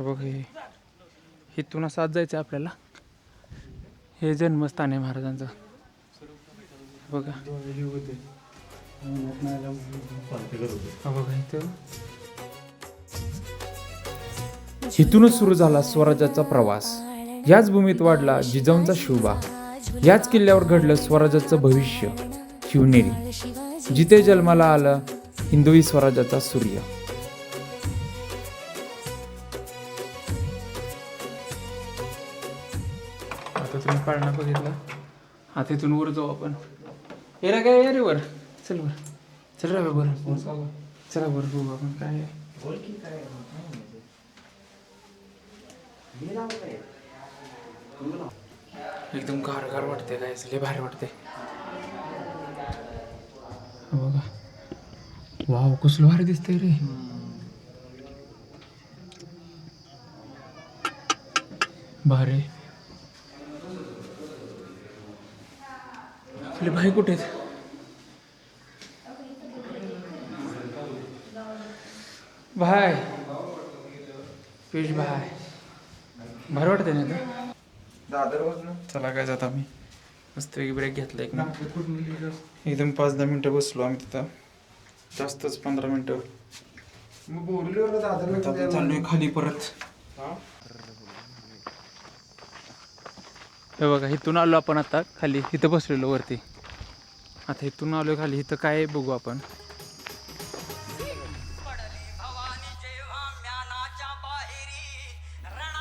बघ हे इथून असं आज जायचं आपल्याला. हे जन्मस्थान आहे महाराजांचं बघा. बघा इथं इथूनच सुरू झाला स्वराज्याचा प्रवास. याच भूमीत वाढला जिजाऊंचा शोभा. याच किल्ल्यावर घडलं स्वराज्याचं भविष्य शिवनेरी, जिथे जन्माला आला हिंदवी स्वराज्याचा सूर्य. आता तुम्ही पाळणा बघितला. आता इथून वर जाऊ आपण. येरा काय या रे वर. चल वर चल रे वर. चला वर बघू आपण काय आहे. एकदम गार वाटते. काय लय भारी वाटते बघा. वाव कसलं भारी दिसतंय रे. भारी. आपले भाई कुठे आहेत. भाई पियुष भाई भारी वाटते ना ते. चला काय जात आम्ही मस्त ब्रेक घेतला एक ना. एकदम 5-10 मिनटं बसलो आम्ही तिथं. जास्तच 15 मिनटं. चाललोय खाली परत. हे बघा इथून आलो आपण आता खाली. इथं बसलेलो वरती. आता इथून आलो खाली. इथं काय बघू आपण.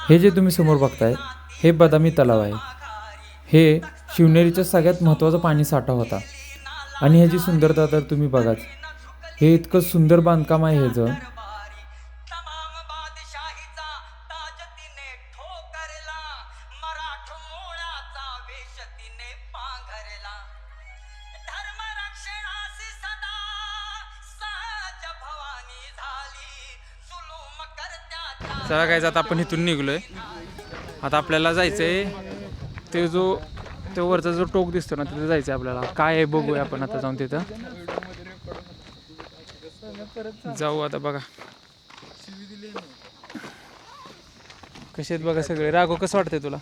हे जे तुम्ही समोर बघताय हे बदामी तलाव आहे. हे शिवनेरीचा सगळ्यात महत्त्वाचा पाणी साठा होता. आणि ह्याची सुंदरता तर तुम्ही बघाच. हे इतकं सुंदर बांधकाम आहे ह्याचं. चला काय आता आपण इथून निघलोय. आता आपल्याला जायचंय ते वरचा जो टोक दिसतो ना तिथे जायचंय आपल्याला. काय आहे बघूया आपण आता जाऊन तिथं जाऊ. आता बघा कसे आहेत बघा सगळे. राघव कसं वाटतंय तुला.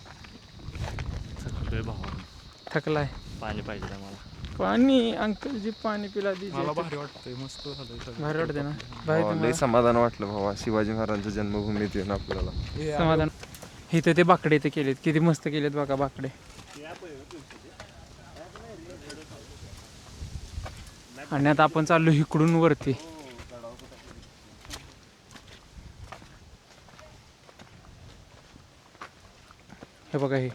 थकलाय. पाणी पाहिजे मला. पाणी अंकलजी पाणी पिला दीजिए. मला भारी वाटतंय. मस्त झालंय. भारी वाटते ना. भाई लय समाधान वाटलं भावा. शिवाजी महाराजांच्या जन्मभूमीत येऊन आपल्याला समाधान. इथं ते बाकडे ते केलेत. किती मस्त केलेत बघा बाकडे. आणि आता आपण चाललो इकडून वरती. हे बघा हे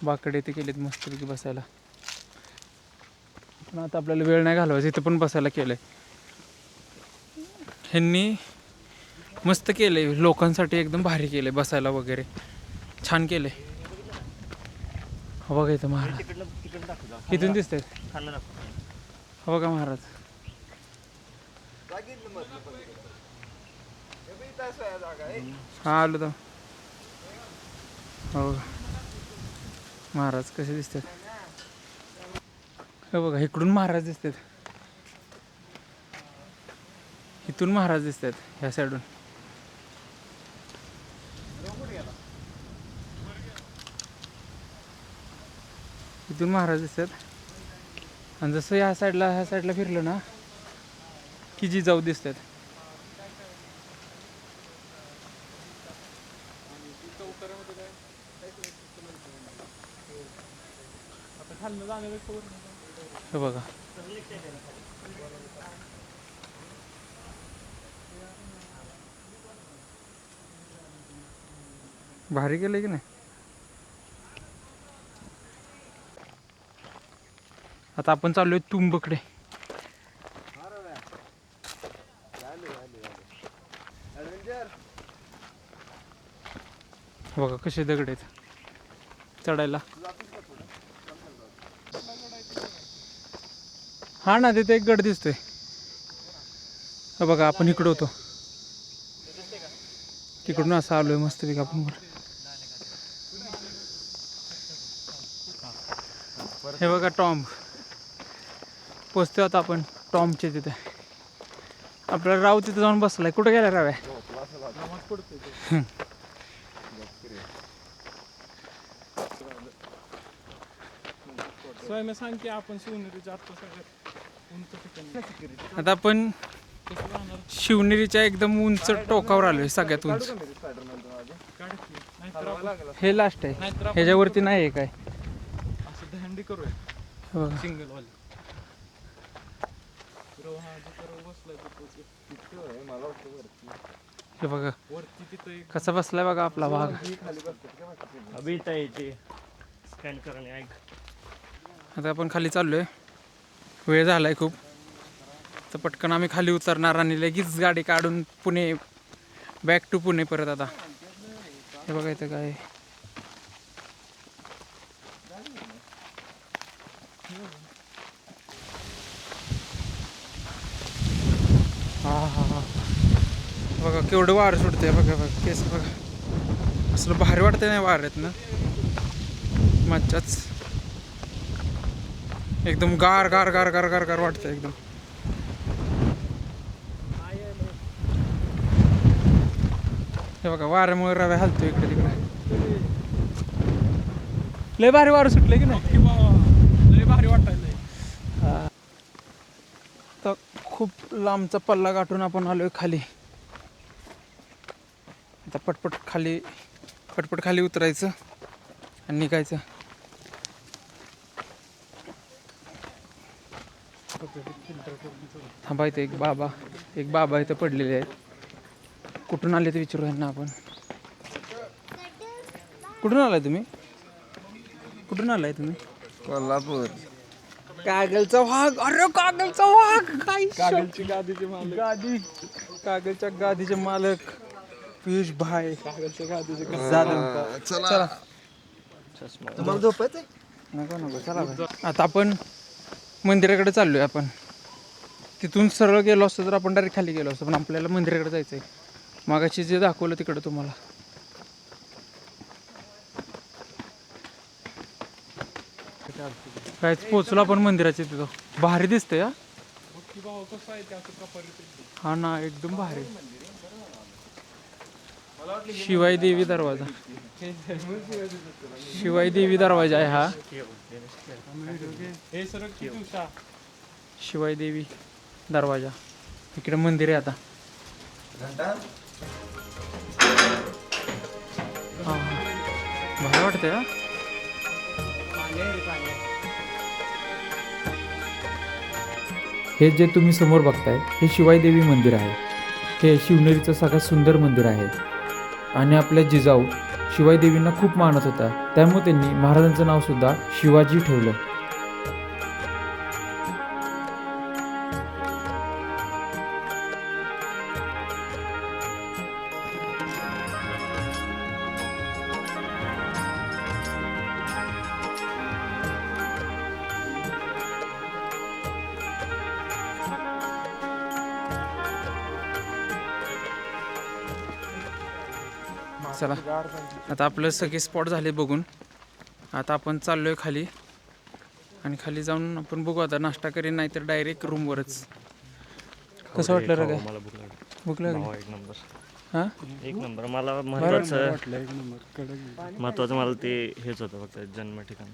बाकडे ते केलेत मस्तपैकी बसायला. पण आता आपल्याला वेळ नाही घालवायचा. इथं पण बसायला केलंय ह्यांनी. मस्त केलंय लोकांसाठी. एकदम भारी केलंय बसायला वगैरे. छान केलंय. हो बघा इथं महाराज इथून दिसतंय. हो बघा महाराज. हा आलो तर. हो महाराज कसे दिसतात. हे बघा इकडून महाराज दिसतात. इथून महाराज दिसतात ह्या साईडून. इथून महाराज दिसतात. आणि जसं ह्या साईडला फिरलं ना की जिजाऊ दिसतात. हे बघा भारी केलंय की नाही. आता आपण चाललोय तुंबकडे. बघा कसे दगड आहेत चढायला. हा ना तिथे एक गड दिसतोय. बघा आपण इकडं होतो. तिकडून असं आलोय मस्तपैकी आपण वर. हे बघा टॉम्ब. पोचतोय आता आपण टॉम्बच्या तिथे. आपल्याला राव तिथे जाऊन बसलाय. कुठं गेला राव आहे. स्वयं सांग की आपण शिवनेरीच्या आत्ता सगळ्यात उंच ठिकाणी. आता आपण शिवनेरीच्या एकदम उंच टोकावर आलोय, सगळ्यात उंच. हे लास्ट आहे, ह्याच्यावरती नाही आहे काय. असं दहंडी करूया सिंगल वाले. हे बघा कसा बसलाय बघा आपला वाघ. स्कॅन करणे ऐक. आता आपण खाली चाललोय, वेळ झालाय खूप. तर पटकन आम्ही खाली उतरणार आणि लगेच गाडी काढून पुणे, बॅक टू पुणे परत. आता हे बघा इथं काय हा बघा केवढं वारं सुटतंय. बघा बघा केस बघा, असलं भारी वाटतंय नाही वाऱ्यात ना, मज्जाच. एकदम गार गार गार गार गार गार वाटतंय एकदम. हे बघा वाऱ्यामुळे रव्या हलतो इकडे तिकडे. लय भारी वारं सुटलंय की नाही, लय भारी वाटायलंय. तर खूप लांबचा पल्ला गाठून आपण आलोय खाली. आता पटपट खाली उतरायचं आणि निघायचं. थांबा, इथे एक बाबा इथं पडलेले आहेत. कुठून आले ते विचारू यांना आपण. कुठून आलाय तुम्ही? कोल्हापूर. कागलचा वाघ. अरे कागलचा वाघ, कागलची कागलच्या गादीचे मालक पियुष भाई. कागलच्या गादीचे चला. तुम्हाला झोपायचं? नको चला. आता आपण मंदिराकडे चाललोय. आपण तिथून सरळ गेलो असतो तर आपण डायरेक्ट खाली गेलो असतो, पण आपल्याला मंदिराकडे जायचंय. मागाशी जे दाखवलं तिकडं तुम्हाला. कायच पोचलो आपण मंदिराच्या तिथं. भारी दिसतंय हा ना, एकदम भारी. शिवाई देवी दरवाजा आहे हा. शिवाई देवी दरवाजा, इकडे मंदिर आहे. आता भारी वाटतंय हा. हे जे तुम्ही समोर बघताय हे शिवाई देवी मंदिर आहे. हे शिवनेरीचं सगळ्यात सुंदर मंदिर आहे आणि आपल्या जिजाऊ शिवाई देवींना खूप मानत होता, त्यामुळे त्यांनी महाराजांचं नाव सुद्धा शिवाजी ठेवलं. चला, आता आपलं सगळे स्पॉट झाले बघून. आता आपण चाललोय खाली आणि खाली जाऊन आपण बघू. आता नाश्ता करीन, नाही तर डायरेक्ट रूमवरच. कसं वाटलं रे? काय मला भूक लागली? एक नंबर. हां, एक नंबर. मला महत्वाचं मला ते हेच होतं फक्त जन्म ठिकाण.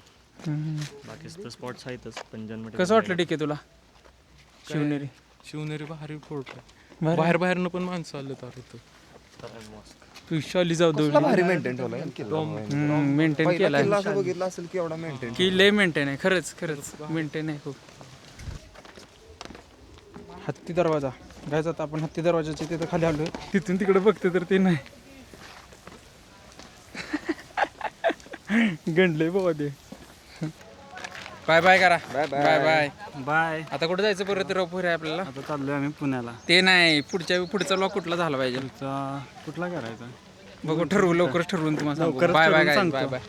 बाकीचं तर स्पॉट्स आहेतच, पण जन्म ठिकाण. कसं वाटलं ठीक आहे तुला? शिवनेरी भारी फोटो. बाहेरनं पण माणसं आले तर विशाली जाऊ दो भारी मेंटेन ठेवलाय. मेंटेन केलाय असं बघितलं असेल की एवढा मेंटेन. की लय मेंटेन आहे. खरंच मेंटेन आहे खूप. हत्ती दरवाजा जायचं. आता आपण हत्ती दरवाजाच्या तिथं खाली आलोय. तिथून तिकडे बघते तर ते नाही. गंडलंय बाबा ते. बाय बाय करा. बाय. आता कुठे जायचं परत? रपूर आहे आपल्याला. आता चाललोय आम्ही पुण्याला. ते नाही, पुढचा लॉक कुठला झाला पाहिजे? कुठला करायचा बघू, ठरवू लवकरच ठरवून तुम्हाला. Bye bye.